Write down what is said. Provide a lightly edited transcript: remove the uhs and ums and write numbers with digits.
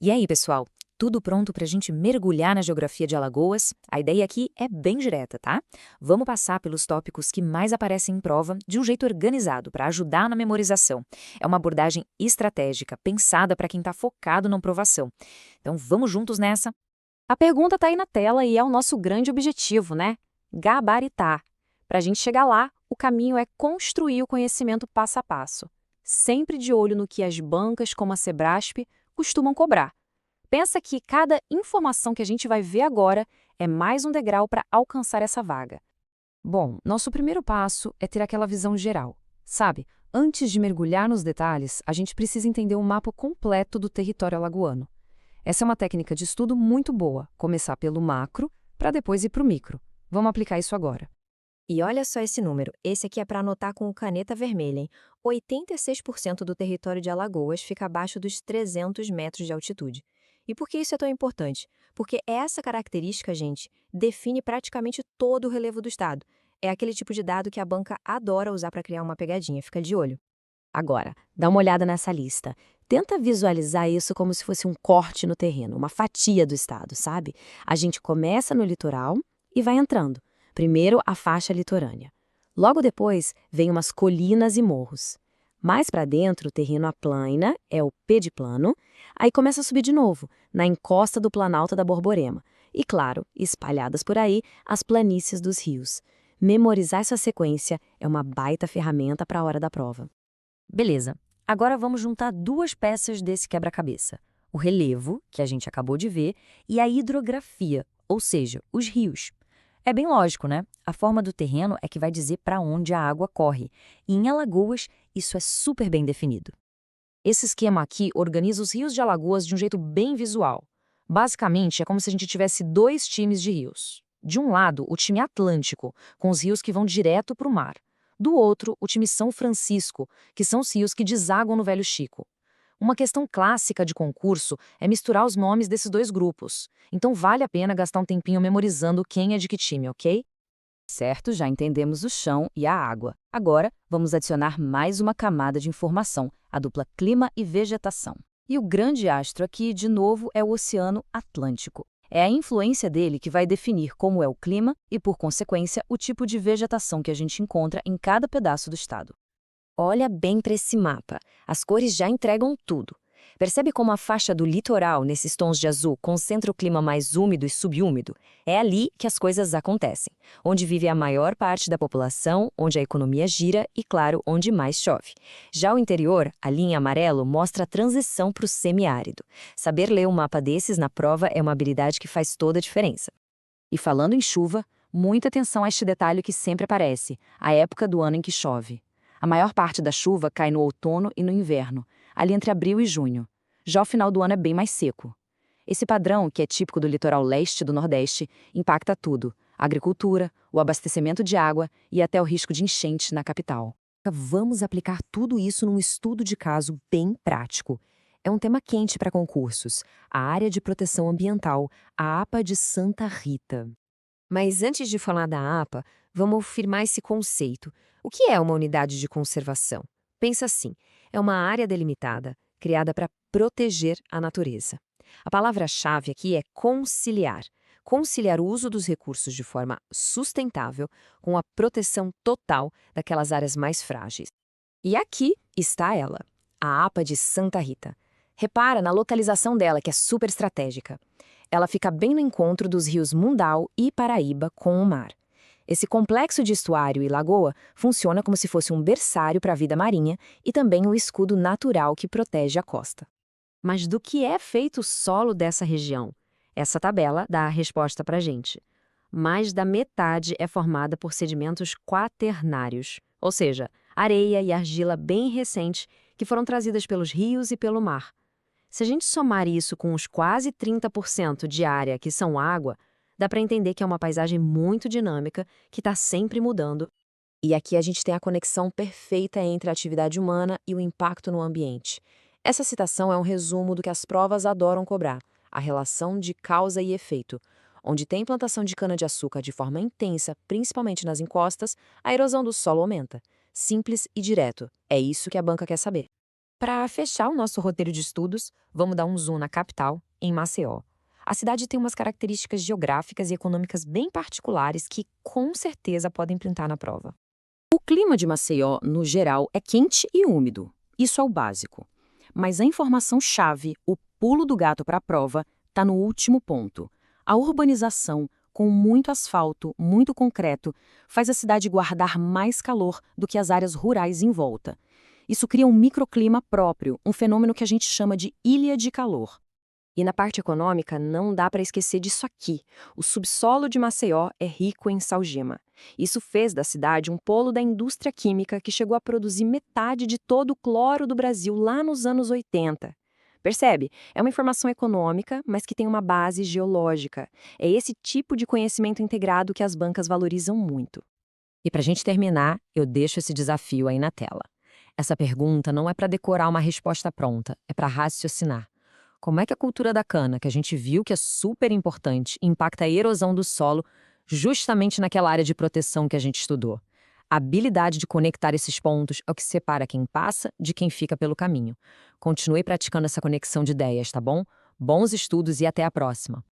E aí, pessoal? Tudo pronto para a gente mergulhar na geografia de Alagoas? A ideia aqui é bem direta, tá? Vamos passar pelos tópicos que mais aparecem em prova de um jeito organizado para ajudar na memorização. É uma abordagem estratégica, pensada para quem está focado na aprovação. Então vamos juntos nessa? A pergunta está aí na tela e é o nosso grande objetivo, né? Gabaritar. Para a gente chegar lá, o caminho é construir o conhecimento passo a passo, sempre de olho no que as bancas como a Sebrasp costumam cobrar. Pensa que cada informação que a gente vai ver agora é mais um degrau para alcançar essa vaga. Bom, nosso primeiro passo é ter aquela visão geral. Sabe, antes de mergulhar nos detalhes, a gente precisa entender o mapa completo do território alagoano. Essa é uma técnica de estudo muito boa, começar pelo macro para depois ir para o micro. Vamos aplicar isso agora. E olha só esse número, esse aqui é para anotar com caneta vermelha, hein? 86% do território de Alagoas fica abaixo dos 300 metros de altitude. E por que isso é tão importante? Porque essa característica, gente, define praticamente todo o relevo do estado. É aquele tipo de dado que a banca adora usar para criar uma pegadinha, fica de olho. Agora, dá uma olhada nessa lista. Tenta visualizar isso como se fosse um corte no terreno, uma fatia do estado, sabe? A gente começa no litoral e vai entrando. Primeiro, a faixa litorânea. Logo depois, vem umas colinas e morros. Mais para dentro, o terreno aplana, é o pediplano. Aí começa a subir de novo, na encosta do Planalto da Borborema. E, claro, espalhadas por aí, as planícies dos rios. Memorizar essa sequência é uma baita ferramenta para a hora da prova. Beleza. Agora vamos juntar duas peças desse quebra-cabeça. O relevo, que a gente acabou de ver, e a hidrografia, ou seja, os rios. É bem lógico, né? A forma do terreno é que vai dizer para onde a água corre. E em Alagoas, isso é super bem definido. Esse esquema aqui organiza os rios de Alagoas de um jeito bem visual. Basicamente, é como se a gente tivesse dois times de rios. De um lado, o time Atlântico, com os rios que vão direto para o mar. Do outro, o time São Francisco, que são os rios que desaguam no Velho Chico. Uma questão clássica de concurso é misturar os nomes desses dois grupos. Então vale a pena gastar um tempinho memorizando quem é de que time, ok? Certo, já entendemos o chão e a água. Agora, vamos adicionar mais uma camada de informação, a dupla clima e vegetação. E o grande astro aqui, de novo, é o Oceano Atlântico. É a influência dele que vai definir como é o clima e, por consequência, o tipo de vegetação que a gente encontra em cada pedaço do estado. Olha bem para esse mapa. As cores já entregam tudo. Percebe como a faixa do litoral, nesses tons de azul, concentra o clima mais úmido e subúmido? É ali que as coisas acontecem, onde vive a maior parte da população, onde a economia gira e, claro, onde mais chove. Já o interior, a linha amarelo, mostra a transição para o semiárido. Saber ler um mapa desses na prova é uma habilidade que faz toda a diferença. E falando em chuva, muita atenção a este detalhe que sempre aparece, a época do ano em que chove. A maior parte da chuva cai no outono e no inverno, ali entre abril e junho. Já o final do ano é bem mais seco. Esse padrão, que é típico do litoral leste e do nordeste, impacta tudo: a agricultura, o abastecimento de água e até o risco de enchente na capital. Vamos aplicar tudo isso num estudo de caso bem prático. É um tema quente para concursos. A Área de Proteção Ambiental, a APA de Santa Rita. Mas antes de falar da APA, vamos firmar esse conceito. O que é uma unidade de conservação? Pensa assim: é uma área delimitada, criada para proteger a natureza. A palavra-chave aqui é conciliar. Conciliar o uso dos recursos de forma sustentável com a proteção total daquelas áreas mais frágeis. E aqui está ela, a APA de Santa Rita. Repara na localização dela, que é super estratégica. Ela fica bem no encontro dos rios Mundau e Paraíba com o mar. Esse complexo de estuário e lagoa funciona como se fosse um berçário para a vida marinha e também o escudo natural que protege a costa. Mas do que é feito o solo dessa região? Essa tabela dá a resposta para a gente. Mais da metade é formada por sedimentos quaternários, ou seja, areia e argila bem recente que foram trazidas pelos rios e pelo mar. Se a gente somar isso com os quase 30% de área que são água, dá para entender que é uma paisagem muito dinâmica, que está sempre mudando. E aqui a gente tem a conexão perfeita entre a atividade humana e o impacto no ambiente. Essa citação é um resumo do que as provas adoram cobrar, a relação de causa e efeito. Onde tem plantação de cana-de-açúcar de forma intensa, principalmente nas encostas, a erosão do solo aumenta. Simples e direto. É isso que a banca quer saber. Para fechar o nosso roteiro de estudos, vamos dar um zoom na capital, em Maceió. A cidade tem umas características geográficas e econômicas bem particulares que, com certeza, podem pintar na prova. O clima de Maceió, no geral, é quente e úmido. Isso é o básico. Mas a informação-chave, o pulo do gato para a prova, está no último ponto. A urbanização, com muito asfalto, muito concreto, faz a cidade guardar mais calor do que as áreas rurais em volta. Isso cria um microclima próprio, um fenômeno que a gente chama de ilha de calor. E na parte econômica, não dá para esquecer disso aqui. O subsolo de Maceió é rico em salgema. Isso fez da cidade um polo da indústria química que chegou a produzir metade de todo o cloro do Brasil lá nos anos 80. Percebe? É uma informação econômica, mas que tem uma base geológica. É esse tipo de conhecimento integrado que as bancas valorizam muito. E para a gente terminar, eu deixo esse desafio aí na tela. Essa pergunta não é para decorar uma resposta pronta, é para raciocinar. Como é que a cultura da cana, que a gente viu que é super importante, impacta a erosão do solo justamente naquela área de proteção que a gente estudou? A habilidade de conectar esses pontos é o que separa quem passa de quem fica pelo caminho. Continue praticando essa conexão de ideias, tá bom? Bons estudos e até a próxima!